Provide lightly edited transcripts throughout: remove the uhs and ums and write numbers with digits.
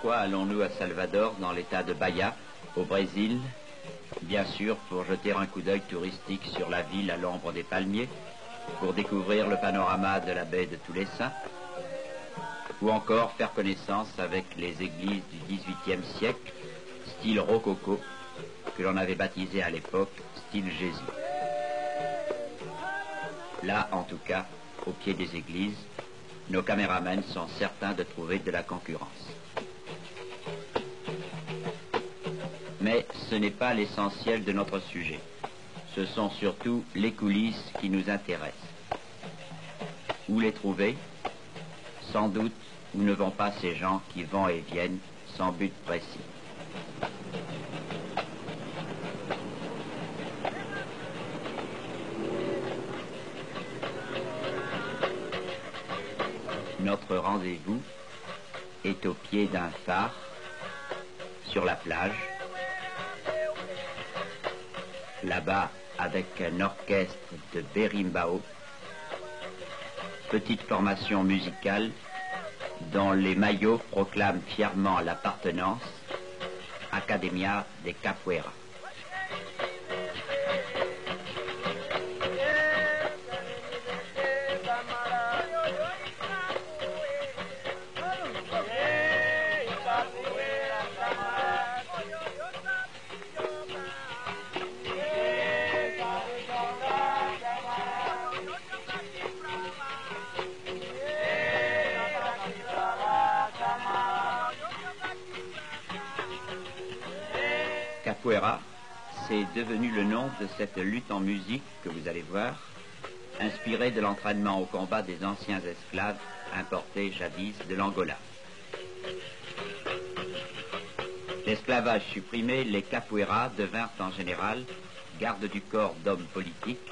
Pourquoi allons-nous à Salvador, dans l'état de Bahia, au Brésil? Bien sûr, pour jeter un coup d'œil touristique sur la ville à l'ombre des palmiers, pour découvrir le panorama de la baie de Tous les Saints, ou encore faire connaissance avec les églises du XVIIIe siècle, style rococo, que l'on avait baptisé à l'époque style Jésus. Là, en tout cas, au pied des églises, nos caméramens sont certains de trouver de la concurrence. Mais ce n'est pas l'essentiel de notre sujet. Ce sont surtout les coulisses qui nous intéressent. Où les trouver? Sans doute où ne vont pas ces gens qui vont et viennent sans but précis. Notre rendez-vous est au pied d'un phare, sur la plage, là-bas avec un orchestre de berimbau, petite formation musicale dont les maillots proclament fièrement l'appartenance Academia de Capoeira. Capoeira, c'est devenu le nom de cette lutte en musique que vous allez voir, inspirée de l'entraînement au combat des anciens esclaves importés jadis de l'Angola. L'esclavage supprimé, les capoeiras devinrent en général gardes du corps d'hommes politiques,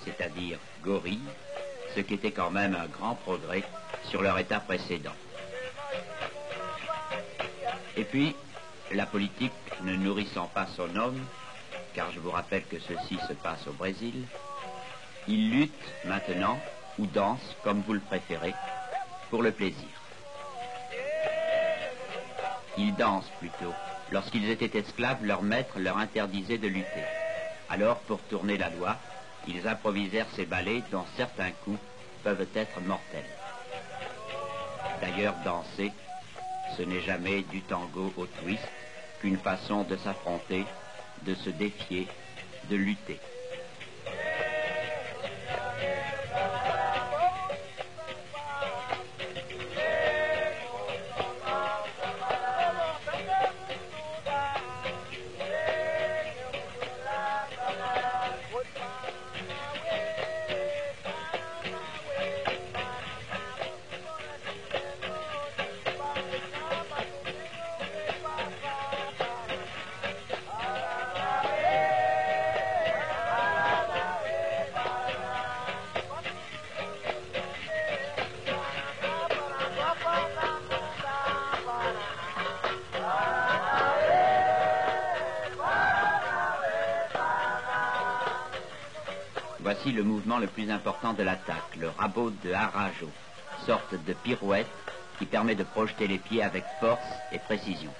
c'est-à-dire gorilles, ce qui était quand même un grand progrès sur leur état précédent. Et puis, la politique ne nourrissant pas son homme, car je vous rappelle que ceci se passe au Brésil, ils luttent maintenant, ou dansent, comme vous le préférez, pour le plaisir. Ils dansent plutôt. Lorsqu'ils étaient esclaves, leur maître leur interdisait de lutter. Alors, pour tourner la loi, ils improvisèrent ces ballets dont certains coups peuvent être mortels. D'ailleurs, danser, ce n'est jamais du tango au twist, qu'une façon de s'affronter, de se défier, de lutter. Voici le mouvement le plus important de l'attaque, le rabot de Arajo, sorte de pirouette qui permet de projeter les pieds avec force et précision.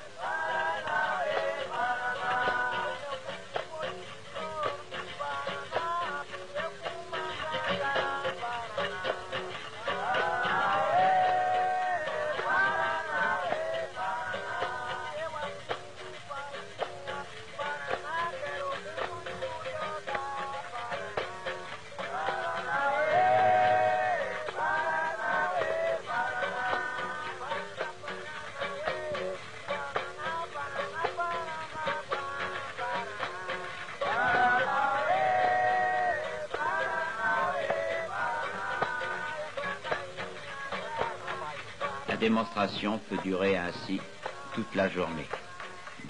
La démonstration peut durer ainsi toute la journée,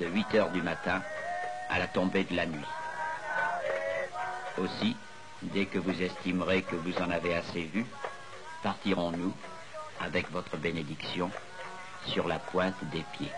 de 8 heures du matin à la tombée de la nuit. Aussi, dès que vous estimerez que vous en avez assez vu, partirons-nous, avec votre bénédiction, sur la pointe des pieds.